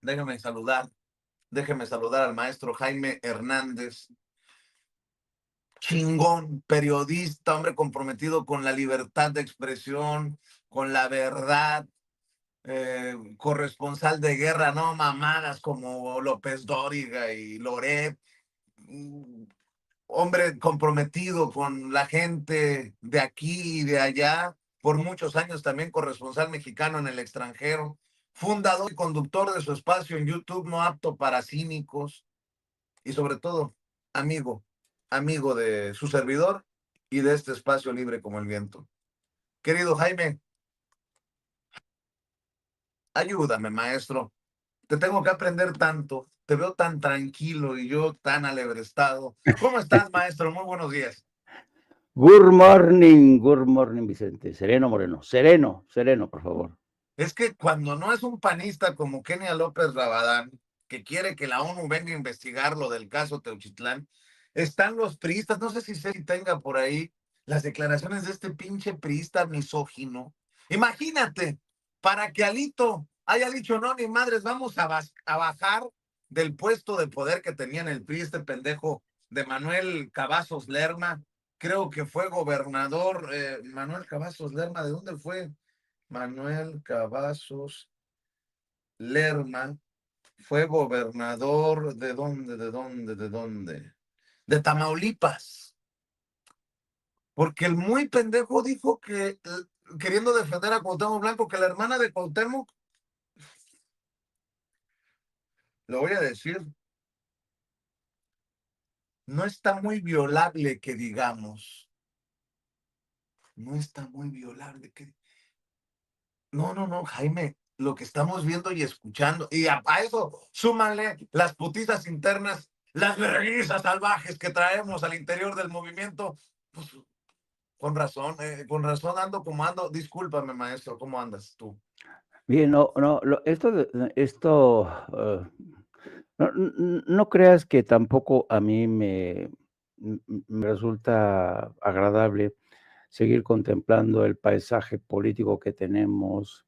Déjeme saludar, déjeme saludar al maestro Jaime Hernández, chingón, periodista, hombre comprometido con la libertad de expresión, con la verdad, corresponsal de guerra, no mamadas como López Dóriga y Loret, mm, hombre comprometido con la gente de aquí y de allá, por muchos años también corresponsal mexicano en el extranjero, fundador y conductor de su espacio en YouTube No Apto para Cínicos y sobre todo amigo, amigo de su servidor y de este espacio libre como el viento. Querido Jaime, ayúdame, maestro. Te tengo que aprender tanto. Te veo tan tranquilo y yo tan alebrestado. ¿Cómo estás, maestro? Muy buenos días. Good morning, Vicente. Sereno, Moreno. Sereno, sereno, por favor. Es que cuando no es un panista como Kenia López Rabadán, que quiere que la ONU venga a investigar lo del caso Teuchitlán, están los priistas, no sé si tenga por ahí las declaraciones de este pinche priista misógino. Imagínate, para que Alito haya dicho, no, ni madres, vamos a bajar del puesto de poder que tenía en el PRI este pendejo de Manuel Cavazos Lerma, creo que fue gobernador, Manuel Cavazos Lerma, ¿de dónde fue? Manuel Cavazos Lerma fue gobernador de dónde, de Tamaulipas, porque el muy pendejo dijo que, queriendo defender a Cuauhtémoc Blanco, que la hermana de Cuauhtémoc, lo voy a decir, no está muy violable que digamos, no está muy violable que... No, Jaime, lo que estamos viendo y escuchando, y a eso súmale las putizas internas, las vergüenzas salvajes que traemos al interior del movimiento, pues con razón ando como ando. Discúlpame, maestro, ¿cómo andas tú? Bien, no creas que tampoco a mí me resulta agradable seguir contemplando el paisaje político que tenemos,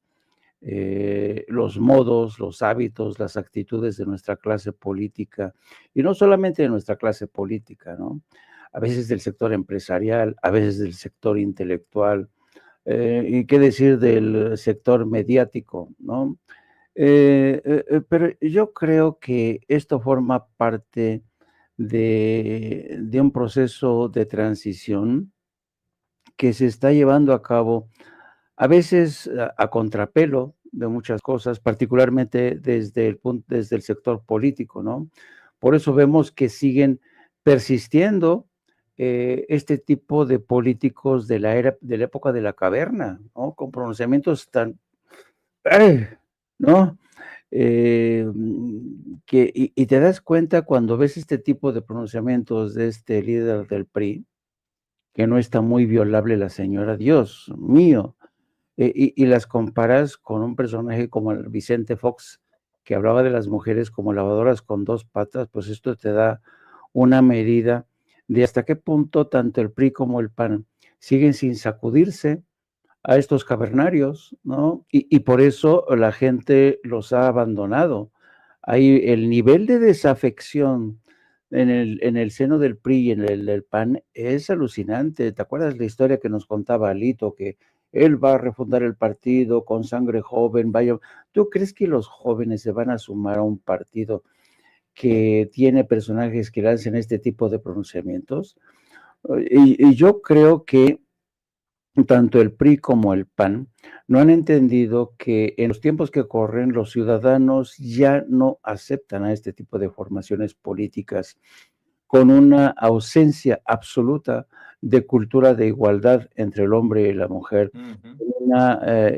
los modos, los hábitos, las actitudes de nuestra clase política, y no solamente de nuestra clase política, ¿no? A veces del sector empresarial, a veces del sector intelectual, y qué decir del sector mediático, ¿no? Pero yo creo que esto forma parte de un proceso de transición que se está llevando a cabo a veces a contrapelo de muchas cosas, particularmente desde el sector político, ¿no? Por eso vemos que siguen persistiendo este tipo de políticos de la época de la caverna, ¿no? Con pronunciamientos tan, ¡ay! ¿No? Eh, y te das cuenta cuando ves este tipo de pronunciamientos de este líder del PRI, que no está muy violable la señora, Dios mío, y las comparas con un personaje como el Vicente Fox, que hablaba de las mujeres como lavadoras con dos patas, pues esto te da una medida de hasta qué punto tanto el PRI como el PAN siguen sin sacudirse a estos cavernarios, ¿no? Y por eso la gente los ha abandonado. Hay el nivel de desafección en el seno del PRI y en el del PAN es alucinante. ¿Te acuerdas la historia que nos contaba Alito, que él va a refundar el partido con sangre joven? Vaya, ¿tú crees que los jóvenes se van a sumar a un partido que tiene personajes que lancen este tipo de pronunciamientos? Y yo creo que tanto el PRI como el PAN no han entendido que en los tiempos que corren los ciudadanos ya no aceptan a este tipo de formaciones políticas con una ausencia absoluta de cultura de igualdad entre el hombre y la mujer,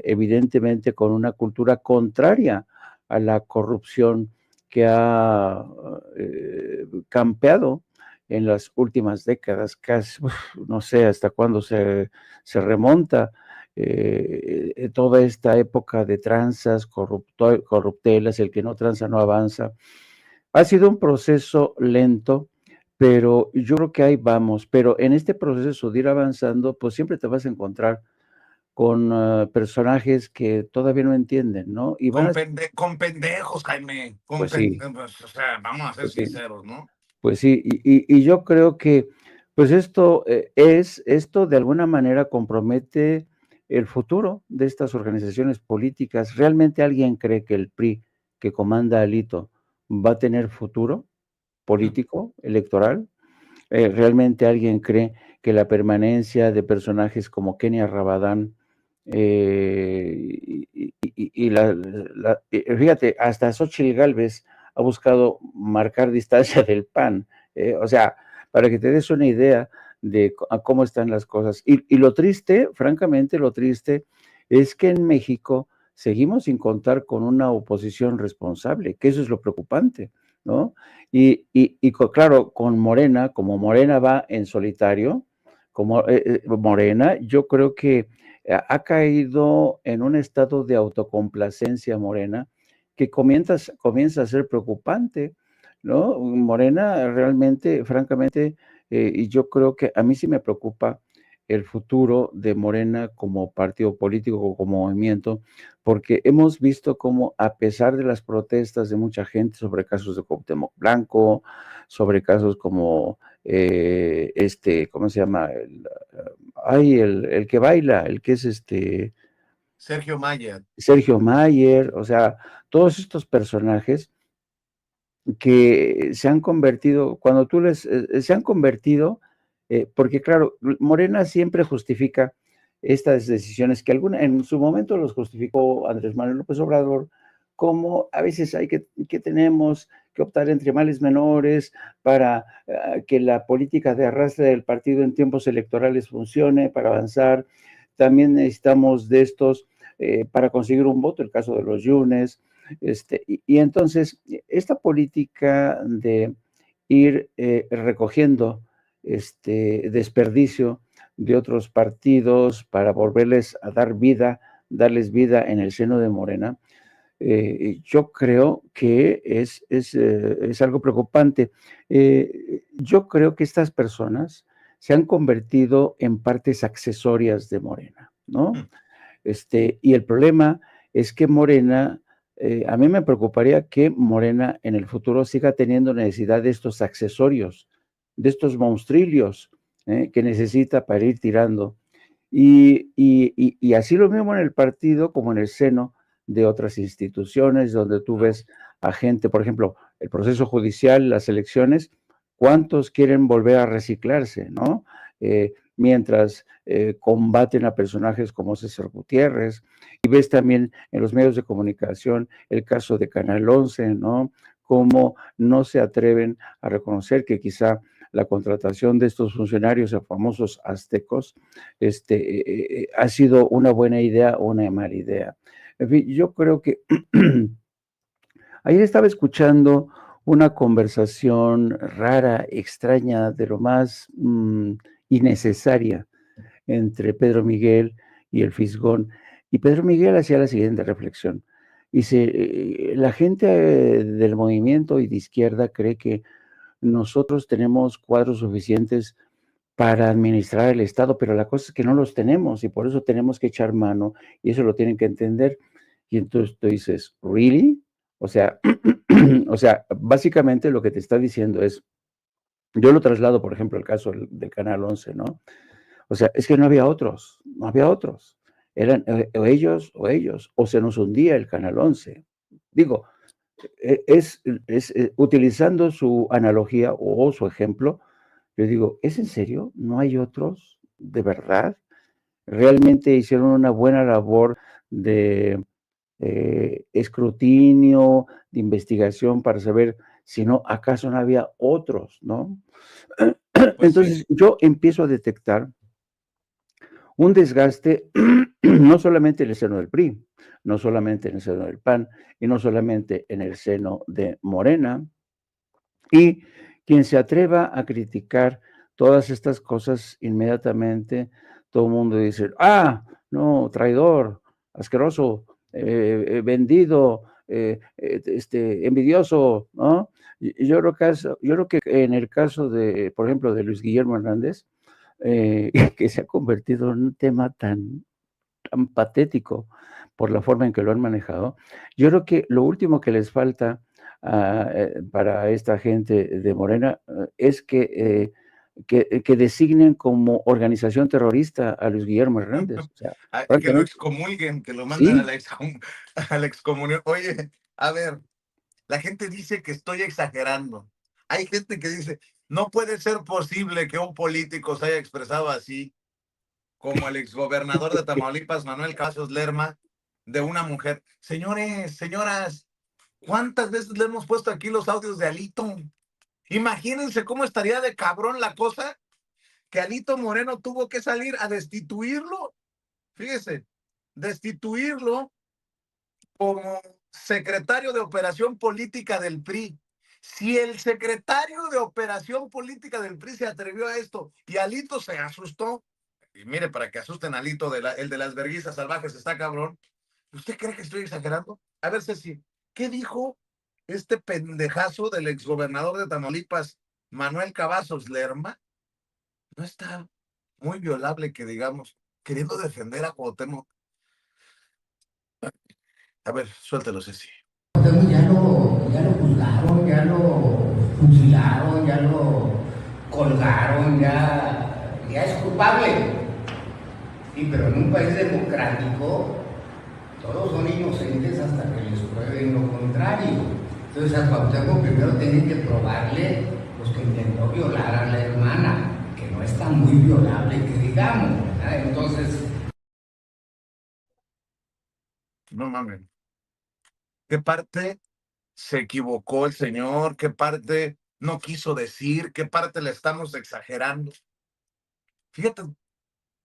evidentemente con una cultura contraria a la corrupción que ha campeado en las últimas décadas, casi, no sé hasta cuándo se remonta toda esta época de tranzas, corruptelas, el que no tranza no avanza. Ha sido un proceso lento, pero yo creo que ahí vamos. Pero en este proceso de ir avanzando, pues siempre te vas a encontrar con personajes que todavía no entienden, ¿no? Y van a... Con pendejos, Jaime. Pues sí, Pues, o sea, vamos a ser pues sí. sinceros, ¿no? Pues sí, y yo creo que pues esto de alguna manera compromete el futuro de estas organizaciones políticas. ¿Realmente alguien cree que el PRI que comanda Alito va a tener futuro político, electoral? ¿Realmente alguien cree que la permanencia de personajes como Kenia Rabadán fíjate, hasta Xóchitl Gálvez ha buscado marcar distancia del PAN, o sea, para que te des una idea de cómo están las cosas. Y lo triste, francamente, lo triste es que en México seguimos sin contar con una oposición responsable, que eso es lo preocupante, ¿no? Claro, con Morena, como Morena va en solitario, como Morena, yo creo que ha caído en un estado de autocomplacencia Morena que comienza a ser preocupante, ¿no? Morena realmente, francamente, y yo creo que a mí sí me preocupa el futuro de Morena como partido político, como movimiento, porque hemos visto cómo a pesar de las protestas de mucha gente sobre casos de Cuauhtémoc Blanco, sobre casos como ¿cómo se llama? El que baila, el que es Sergio Mayer. Sergio Mayer, o sea, todos estos personajes que se han convertido, cuando tú se han convertido, porque claro, Morena siempre justifica estas decisiones que en su momento los justificó Andrés Manuel López Obrador, como a veces que tenemos que optar entre males menores para que la política de arrastre del partido en tiempos electorales funcione, para avanzar. También necesitamos de estos para conseguir un voto, el caso de los Yunes, entonces, esta política de ir recogiendo desperdicio de otros partidos para volverles a darles vida en el seno de Morena, yo creo que es algo preocupante. Yo creo que estas personas se han convertido en partes accesorias de Morena, ¿no? Y el problema es que Morena, a mí me preocuparía que Morena en el futuro siga teniendo necesidad de estos accesorios, de estos monstrillos que necesita para ir tirando. Y así lo mismo en el partido como en el seno de otras instituciones donde tú ves a gente, por ejemplo, el proceso judicial, las elecciones, ¿cuántos quieren volver a reciclarse, no? Mientras combaten a personajes como César Gutiérrez, y ves también en los medios de comunicación el caso de Canal 11, ¿no? Cómo no se atreven a reconocer que quizá la contratación de estos funcionarios, a famosos aztecos, ha sido una buena idea o una mala idea. En fin, yo creo que ayer estaba escuchando una conversación rara, extraña, de lo más innecesaria entre Pedro Miguel y el Fisgón. Y Pedro Miguel hacía la siguiente reflexión. Dice, la gente del movimiento y de izquierda cree que nosotros tenemos cuadros suficientes para administrar el Estado, pero la cosa es que no los tenemos y por eso tenemos que echar mano y eso lo tienen que entender. Y entonces tú dices, ¿really? O sea, o sea, básicamente lo que te está diciendo es, yo lo traslado, por ejemplo, al caso del Canal 11, ¿no? O sea, es que no había otros, no había otros. Eran o ellos, o se nos hundía el Canal 11. Digo, utilizando su analogía o su ejemplo, yo digo, ¿es en serio? ¿No hay otros? ¿De verdad? ¿Realmente hicieron una buena labor de escrutinio, de investigación para saber si no, acaso no había otros, ¿no? Pues sí. Entonces yo empiezo a detectar un desgaste no solamente en el seno del PRI, no solamente en el seno del PAN y no solamente en el seno de Morena, y quien se atreva a criticar todas estas cosas inmediatamente, todo el mundo dice, no, traidor, asqueroso, vendido, envidioso, ¿no? Yo creo que en el caso de, por ejemplo, de Luis Guillermo Hernández, que se ha convertido en un tema tan tan patético por la forma en que lo han manejado. Yo creo que lo último que les falta para esta gente de Morena es que designen como organización terrorista a Luis Guillermo Hernández. O sea, Que lo francamente, excomulguen, que lo manden a sí, la, a la excomunión. Oye, a ver, la gente dice que estoy exagerando. Hay gente que dice, no puede ser posible que un político se haya expresado así, como el exgobernador de Tamaulipas, Manuel Cavazos Lerma, de una mujer. Señores, señoras, ¿cuántas veces le hemos puesto aquí los audios de Alito? Imagínense cómo estaría de cabrón la cosa que Alito Moreno tuvo que salir a destituirlo. Fíjese, destituirlo como secretario de operación política del PRI. Si el secretario de operación política del PRI se atrevió a esto y Alito se asustó, y mire, para que asusten a Alito, el de las verguizas salvajes está cabrón. ¿Usted cree que estoy exagerando? A ver, Ceci, ¿qué dijo este pendejazo del exgobernador de Tamaulipas, Manuel Cavazos Lerma? No está muy violable que digamos, queriendo defender a Cuauhtémoc. A ver, suéltelo, Ceci. Ya lo juzgaron, ya lo fusilaron, ya lo colgaron, ya es culpable. Sí, pero en un país democrático todos son inocentes hasta que les prueben lo contrario. Entonces a Cuauhtémoc primero tienen que probarle los que intentó violar a la hermana, que no está muy violable que digamos, ¿verdad? Entonces... No mames. ¿Qué parte se equivocó el señor? ¿Qué parte no quiso decir? ¿Qué parte le estamos exagerando? Fíjate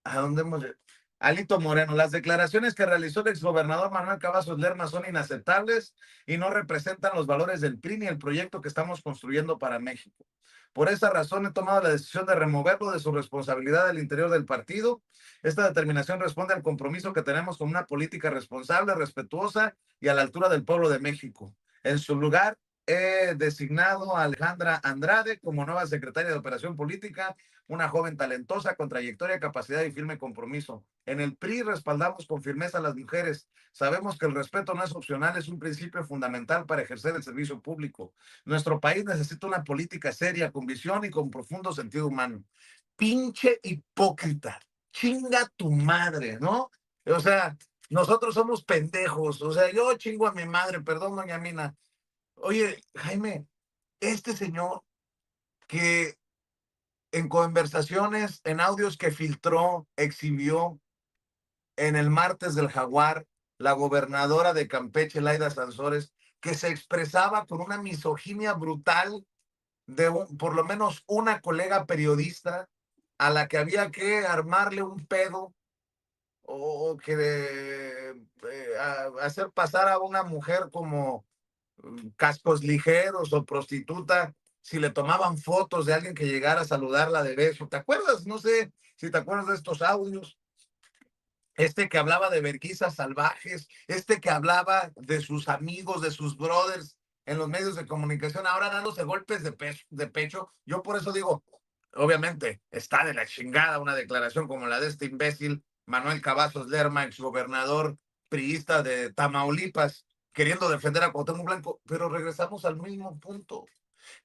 a dónde hemos llegado. Alito Moreno, las declaraciones que realizó el exgobernador Manuel Cavazos Lerma son inaceptables y no representan los valores del PRI ni el proyecto que estamos construyendo para México. Por esa razón he tomado la decisión de removerlo de su responsabilidad al interior del partido. Esta determinación responde al compromiso que tenemos con una política responsable, respetuosa y a la altura del pueblo de México. En su lugar, he designado a Alejandra Andrade como nueva secretaria de Operación Política, una joven talentosa con trayectoria, capacidad y firme compromiso. En el PRI respaldamos con firmeza a las mujeres. Sabemos que el respeto no es opcional, es un principio fundamental para ejercer el servicio público. Nuestro país necesita una política seria, con visión y con profundo sentido humano. Pinche hipócrita. Chinga tu madre, ¿no? O sea, nosotros somos pendejos. O sea, yo chingo a mi madre, perdón, doña Mina. Oye, Jaime, este señor que en conversaciones, en audios que filtró, exhibió en el martes del Jaguar, la gobernadora de Campeche, Laida Sansores, que se expresaba con una misoginia brutal de por lo menos una colega periodista a la que había que armarle un pedo o que hacer pasar a una mujer como cascos ligeros o prostituta, si le tomaban fotos de alguien que llegara a saludarla de beso. ¿Te acuerdas? No sé si te acuerdas de estos audios. Este que hablaba de verguizas salvajes, este que hablaba de sus amigos, de sus brothers en los medios de comunicación, ahora dándose golpes de pecho. Yo por eso digo, obviamente, está de la chingada una declaración como la de este imbécil Manuel Cavazos Lerma, exgobernador priista de Tamaulipas, queriendo defender a Cuauhtémoc Blanco, pero regresamos al mismo punto,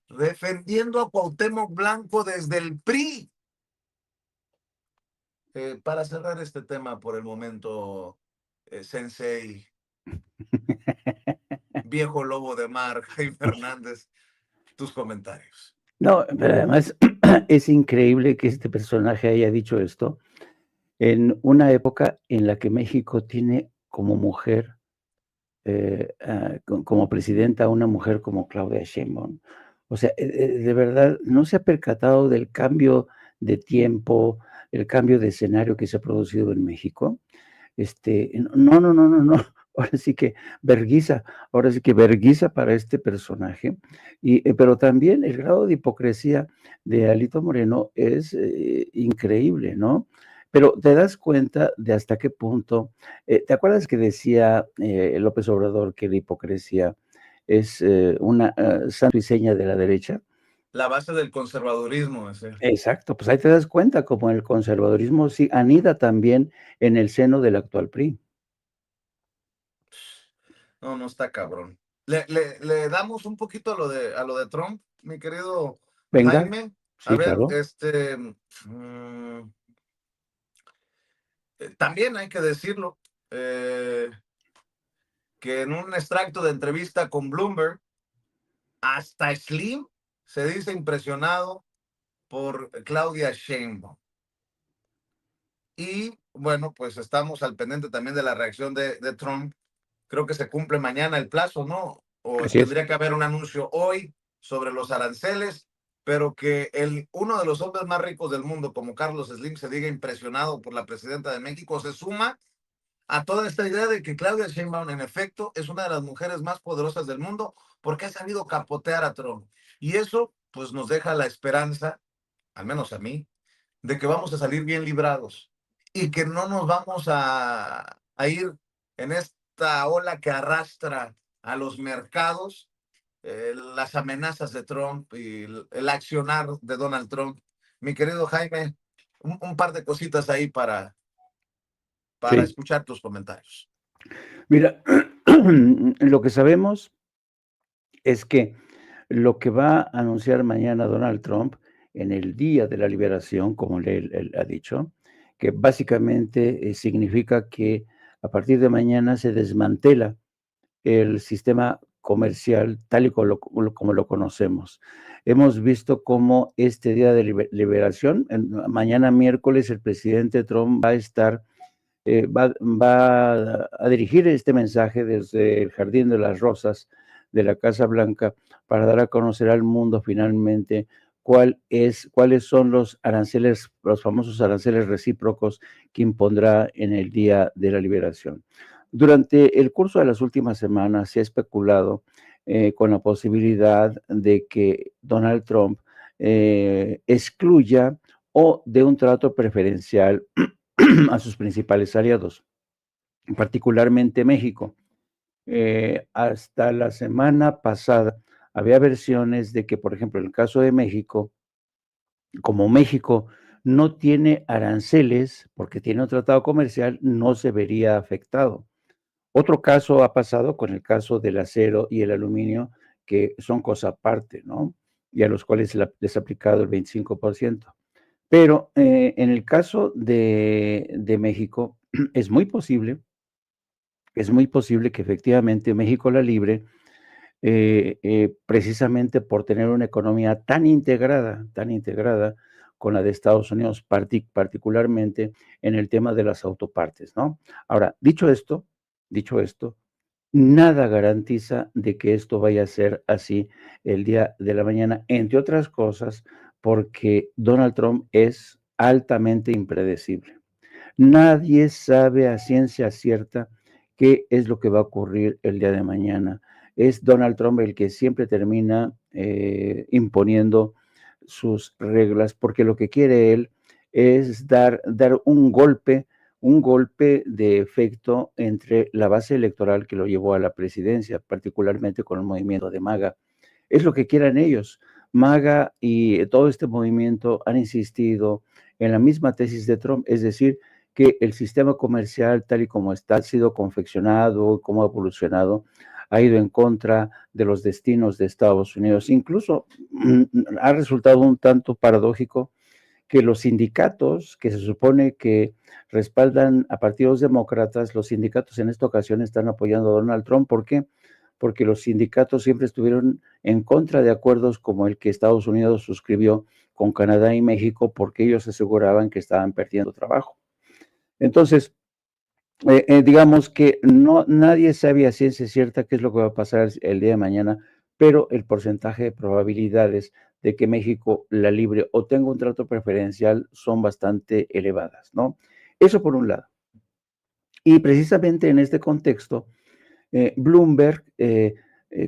defendiendo a Cuauhtémoc Blanco desde el PRI. Para cerrar este tema por el momento, Sensei, viejo lobo de mar, Jaime Fernández, tus comentarios. no, pero además es increíble que este personaje haya dicho esto en una época en la que México tiene como mujer, como presidenta, a una mujer como Claudia Sheinbaum. O sea, de verdad, no se ha percatado del cambio de tiempo, el cambio de escenario que se ha producido en México. No, no, no, no, no. Ahora sí que verguiza para este personaje, pero también el grado de hipocresía de Alito Moreno es increíble, ¿no? Pero te das cuenta de hasta qué punto, ¿te acuerdas que decía López Obrador que la hipocresía es una santo y seña de la derecha? la base del conservadurismo. Ese. Exacto, pues ahí te das cuenta como el conservadurismo sí anida también en el seno del actual PRI. No, no está cabrón. Le damos un poquito a lo de Trump, mi querido Venga, Jaime. A sí, ver, claro. también hay que decirlo, que en un extracto de entrevista con Bloomberg, hasta Slim se dice impresionado por Claudia Sheinbaum. Y bueno, pues estamos al pendiente también de la reacción de Trump. Creo que se cumple mañana el plazo, ¿no? O Así es. tendría que haber un anuncio hoy sobre los aranceles, pero que uno de los hombres más ricos del mundo, como Carlos Slim, se diga impresionado por la presidenta de México, se suma a toda esta idea de que Claudia Sheinbaum, en efecto, es una de las mujeres más poderosas del mundo porque ha sabido capotear a Trump. Y eso, pues, nos deja la esperanza, al menos a mí, de que vamos a salir bien librados y que no nos vamos a ir en esta ola que arrastra a los mercados, las amenazas de Trump y el accionar de Donald Trump. Mi querido Jaime, un par de cositas ahí para Sí. escuchar tus comentarios. Mira, lo que sabemos es que lo que va a anunciar mañana Donald Trump en el Día de la Liberación, como él ha dicho, que básicamente significa que a partir de mañana se desmantela el sistema comercial tal y como lo conocemos. Hemos visto cómo este Día de Liberación, mañana miércoles, el presidente Trump va a estar va a dirigir este mensaje desde el Jardín de las Rosas de la Casa Blanca para dar a conocer al mundo finalmente cuáles son los aranceles, los famosos aranceles recíprocos que impondrá en el Día de la Liberación. Durante el curso de las últimas semanas se ha especulado con la posibilidad de que Donald Trump excluya o dé un trato preferencial a sus principales aliados, particularmente México. Hasta la semana pasada había versiones de que, por ejemplo, en el caso de México, como México no tiene aranceles porque tiene un tratado comercial, no se vería afectado. Otro caso ha pasado con el caso del acero y el aluminio, que son cosa aparte, ¿no? Y a los cuales les ha aplicado el 25%. Pero en el caso de México, es muy posible que efectivamente México la libre, precisamente por tener una economía tan integrada con la de Estados Unidos, particularmente en el tema de las autopartes, ¿no? Ahora, dicho esto, nada garantiza de que esto vaya a ser así el día de la mañana, entre otras cosas, porque Donald Trump es altamente impredecible. Nadie sabe a ciencia cierta qué es lo que va a ocurrir el día de mañana. Es Donald Trump el que siempre termina imponiendo sus reglas, porque lo que quiere él es dar un golpe de efecto entre la base electoral que lo llevó a la presidencia, particularmente con el movimiento de MAGA. Es lo que quieran ellos. MAGA y todo este movimiento han insistido en la misma tesis de Trump, es decir, que el sistema comercial tal y como está, ha sido confeccionado, como ha evolucionado, ha ido en contra de los destinos de Estados Unidos. Incluso ha resultado un tanto paradójico que los sindicatos, que se supone que respaldan a partidos demócratas, los sindicatos en esta ocasión están apoyando a Donald Trump. ¿Por qué? Porque los sindicatos siempre estuvieron en contra de acuerdos como el que Estados Unidos suscribió con Canadá y México, porque ellos aseguraban que estaban perdiendo trabajo. Entonces, digamos que nadie sabe a ciencia cierta qué es lo que va a pasar el día de mañana, pero el porcentaje de probabilidades de que México la libre o tenga un trato preferencial son bastante elevadas, ¿no? Eso por un lado. Y precisamente en este contexto, Bloomberg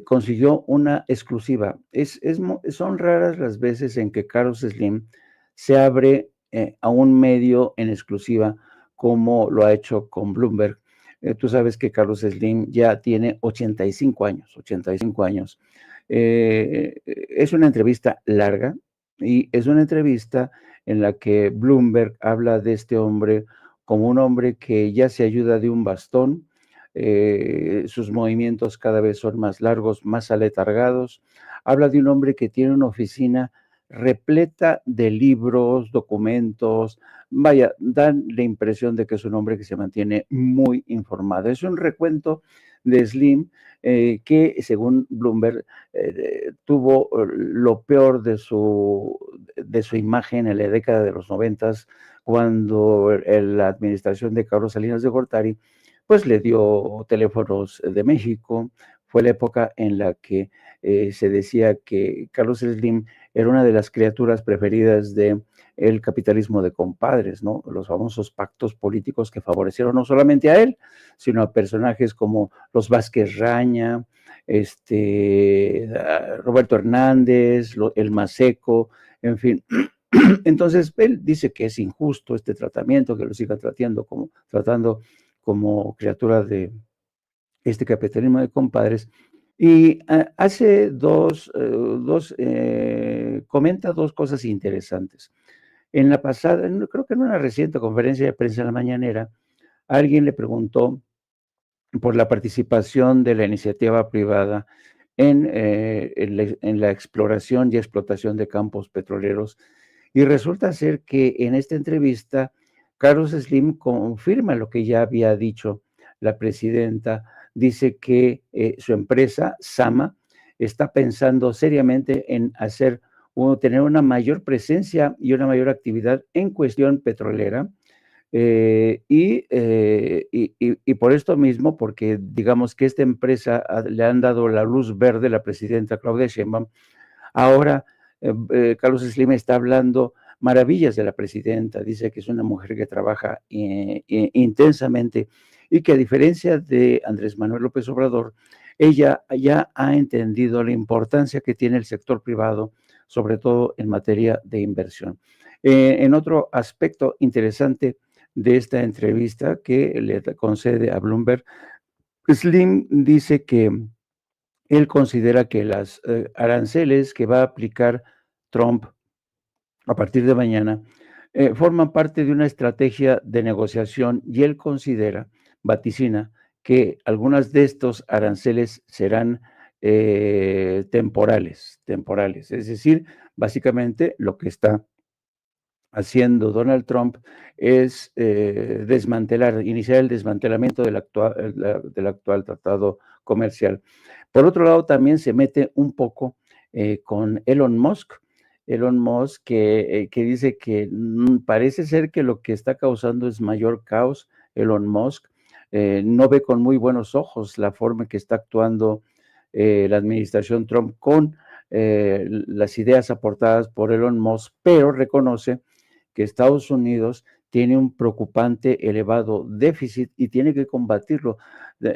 consiguió una exclusiva. Son raras las veces en que Carlos Slim se abre a un medio en exclusiva, como lo ha hecho con Bloomberg. Tú sabes que Carlos Slim ya tiene 85 años, Es una entrevista larga y es una entrevista en la que Bloomberg habla de este hombre como un hombre que ya se ayuda de un bastón, sus movimientos cada vez son más largos, más aletargados. Habla de un hombre que tiene una oficina repleta de libros, documentos. Vaya, dan la impresión de que es un hombre que se mantiene muy informado. Es un recuento de Slim que, según Bloomberg, tuvo lo peor de su imagen en la década de los 90, cuando la administración de Carlos Salinas de Gortari pues le dio teléfonos de México. Fue la época en la que se decía que Carlos Slim era una de las criaturas preferidas de el capitalismo de compadres, ¿no? Los famosos pactos políticos que favorecieron no solamente a él, sino a personajes como los Vázquez Raña, Roberto Hernández, el Maseco, en fin. Entonces, él dice que es injusto este tratamiento, que lo siga tratando como criatura de este capitalismo de compadres. Y hace comenta dos cosas interesantes. En la pasada, creo que en una reciente conferencia de prensa en la mañanera, alguien le preguntó por la participación de la iniciativa privada en la exploración y explotación de campos petroleros. Y resulta ser que en esta entrevista, Carlos Slim confirma lo que ya había dicho la presidenta. Dice que su empresa, Sama, está pensando seriamente en tener una mayor presencia y una mayor actividad en cuestión petrolera. Y por esto mismo, porque digamos que esta empresa le han dado la luz verde, la presidenta Claudia Sheinbaum, ahora Carlos Slim está hablando maravillas de la presidenta. Dice que es una mujer que trabaja intensamente y que, a diferencia de Andrés Manuel López Obrador, ella ya ha entendido la importancia que tiene el sector privado, sobre todo en materia de inversión. En otro aspecto interesante de esta entrevista que le concede a Bloomberg, Slim dice que él considera que las aranceles que va a aplicar Trump a partir de mañana forman parte de una estrategia de negociación, y él vaticina, que algunas de estos aranceles serán temporales, es decir, básicamente lo que está haciendo Donald Trump es iniciar el desmantelamiento del actual tratado comercial. Por otro lado, también se mete un poco con Elon Musk, que dice que parece ser que lo que está causando es mayor caos. Elon Musk no ve con muy buenos ojos la forma en que está actuando la administración Trump con las ideas aportadas por Elon Musk, pero reconoce que Estados Unidos tiene un preocupante elevado déficit y tiene que combatirlo.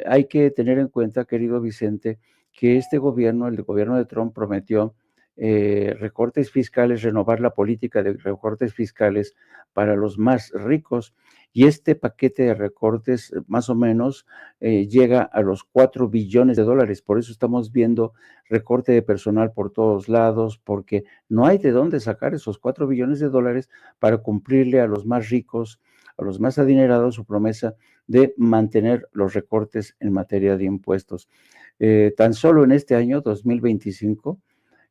Hay que tener en cuenta, querido Vicente, que este gobierno, el gobierno de Trump, prometió recortes fiscales, renovar la política de recortes fiscales para los más ricos, y este paquete de recortes más o menos llega a los 4 billones de dólares. Por eso estamos viendo recorte de personal por todos lados, porque no hay de dónde sacar esos 4 billones de dólares para cumplirle a los más ricos, a los más adinerados, su promesa de mantener los recortes en materia de impuestos. Tan solo en este año 2025,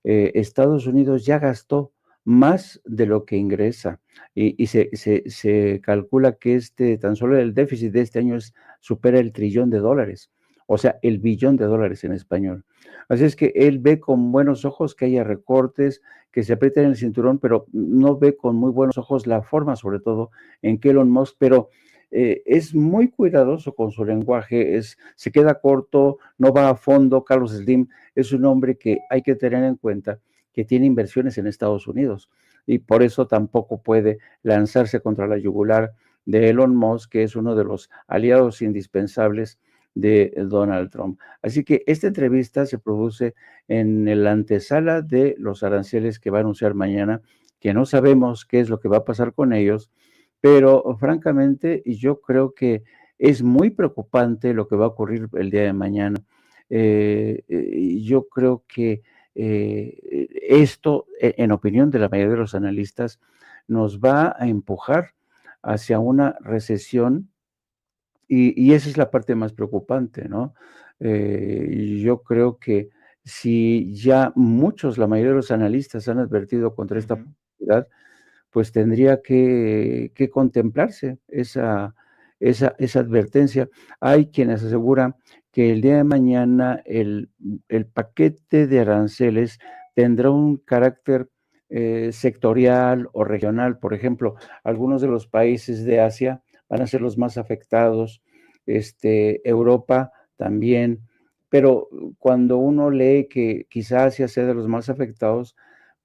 Estados Unidos ya gastó más de lo que ingresa, y se calcula que tan solo el déficit de este año supera el $1 trillón, o sea, el $1 billón en español. Así es que él ve con buenos ojos que haya recortes, que se aprieten el cinturón, pero no ve con muy buenos ojos la forma, sobre todo, en que Elon Musk, pero es muy cuidadoso con su lenguaje, se queda corto, no va a fondo. Carlos Slim es un hombre que hay que tener en cuenta que tiene inversiones en Estados Unidos, y por eso tampoco puede lanzarse contra la yugular de Elon Musk, que es uno de los aliados indispensables de Donald Trump. Así que esta entrevista se produce en la antesala de los aranceles que va a anunciar mañana, que no sabemos qué es lo que va a pasar con ellos, pero francamente yo creo que es muy preocupante lo que va a ocurrir el día de mañana. yo creo que esto, en opinión de la mayoría de los analistas, nos va a empujar hacia una recesión y esa es la parte más preocupante, ¿no? Yo creo que si ya muchos, la mayoría de los analistas han advertido contra esta posibilidad, pues tendría que contemplarse esa advertencia. Hay quienes aseguran que el día de mañana el paquete de aranceles tendrá un carácter sectorial o regional. Por ejemplo, algunos de los países de Asia van a ser los más afectados, Europa también, pero cuando uno lee que quizás Asia sea de los más afectados,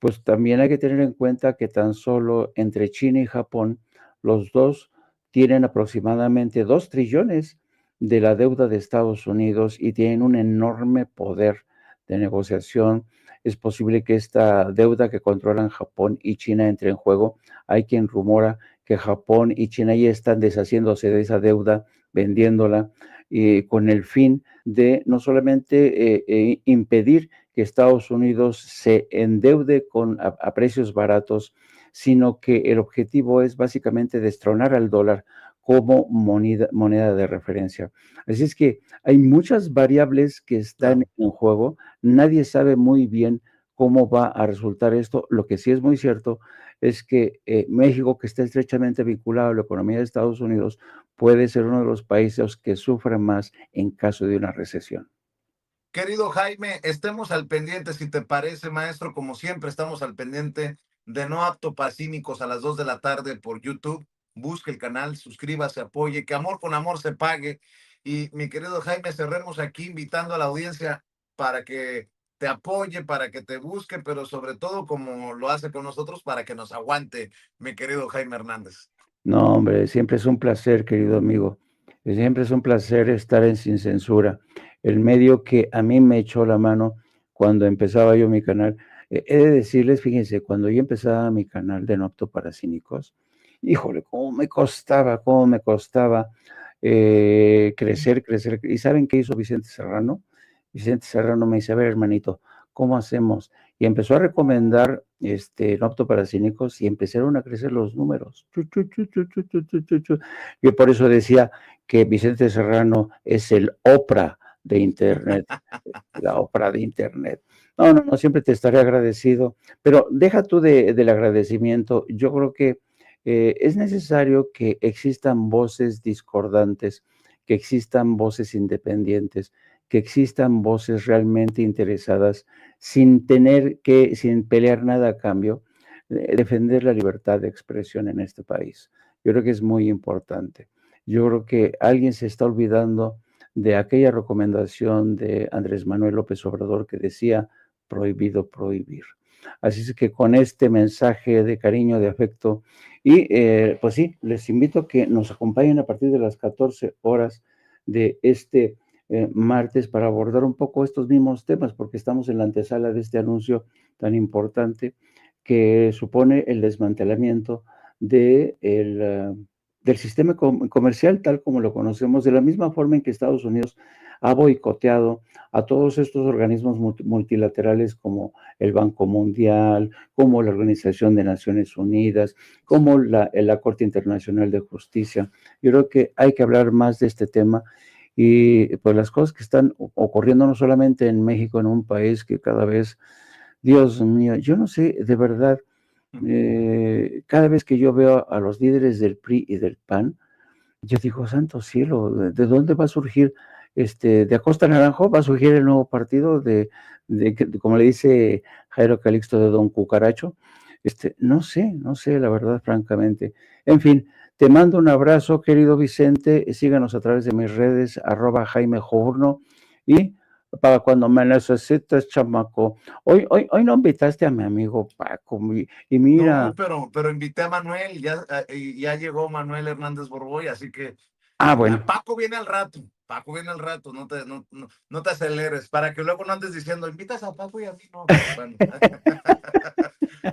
pues también hay que tener en cuenta que tan solo entre China y Japón, los dos tienen aproximadamente 2 trillones de la deuda de Estados Unidos y tienen un enorme poder de negociación. Es posible que esta deuda que controlan Japón y China entre en juego. Hay quien rumora que Japón y China ya están deshaciéndose de esa deuda, vendiéndola, con el fin de no solamente impedir que Estados Unidos se endeude a precios baratos, sino que el objetivo es básicamente destronar al dólar como moneda de referencia. Así es que hay muchas variables que están en juego. Nadie sabe muy bien cómo va a resultar esto. Lo que sí es muy cierto es que México, que está estrechamente vinculado a la economía de Estados Unidos, puede ser uno de los países que sufren más en caso de una recesión. Querido Jaime, estemos al pendiente, si te parece, maestro, como siempre, estamos al pendiente de No Apto para Cínicos a las 2 de la tarde por YouTube. Busque el canal, suscríbase, apoye, que amor con amor se pague. Y mi querido Jaime, cerremos aquí invitando a la audiencia para que te apoye, para que te busque, pero sobre todo, como lo hace con nosotros, para que nos aguante, mi querido Jaime Hernández. No, hombre, siempre es un placer, querido amigo. Siempre es un placer estar en Sin Censura, el medio que a mí me echó la mano cuando empezaba yo mi canal. He de decirles, fíjense, cuando yo empezaba mi canal de No Apto para Cínicos, híjole, cómo me costaba crecer. ¿Y saben qué hizo Vicente Serrano? Vicente Serrano me dice, a ver, hermanito, ¿cómo hacemos? Y empezó a recomendar No Apto para Cínicos y empezaron a crecer los números. Yo por eso decía que Vicente Serrano es el Oprah de Internet, la Oprah de Internet. No, siempre te estaré agradecido, pero deja tú del agradecimiento. Yo creo que es necesario que existan voces discordantes, que existan voces independientes, que existan voces realmente interesadas sin pelear nada a cambio, defender la libertad de expresión en este país. Yo creo que es muy importante. Yo creo que alguien se está olvidando de aquella recomendación de Andrés Manuel López Obrador que decía prohibido prohibir. Así es que con este mensaje de cariño, de afecto, y pues sí, les invito a que nos acompañen a partir de las 14 horas de este martes para abordar un poco estos mismos temas, porque estamos en la antesala de este anuncio tan importante que supone el desmantelamiento del sistema comercial tal como lo conocemos, de la misma forma en que Estados Unidos ha boicoteado a todos estos organismos multilaterales como el Banco Mundial, como la Organización de Naciones Unidas, como la Corte Internacional de Justicia. Yo creo que hay que hablar más de este tema y pues las cosas que están ocurriendo no solamente en México, en un país que cada vez, Dios mío, yo no sé, de verdad, cada vez que yo veo a los líderes del PRI y del PAN, yo digo, santo cielo, ¿de dónde va a surgir, de Acosta Naranjo va a surgir el nuevo partido como le dice Jairo Calixto, de Don Cucaracho? No sé, la verdad, francamente. En fin, te mando un abrazo, querido Vicente, síganos a través de mis redes, @JaimeJourno, y para cuando me necesites, chamaco. Hoy no invitaste a mi amigo Paco, y mira. No, pero invité a Manuel, ya llegó Manuel Hernández Borboy, así que Bueno. Paco viene al rato, no te aceleres, para que luego no andes diciendo, invitas a Paco y a mí no. Bueno.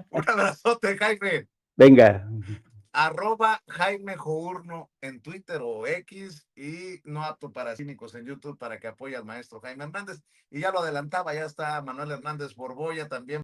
Un abrazote, Jaime. Venga. Jaime Journo en Twitter o X, y No Apto para Cínicos en YouTube, para que apoye al maestro Jaime Hernández. Y ya lo adelantaba, ya está Manuel Hernández Borboya también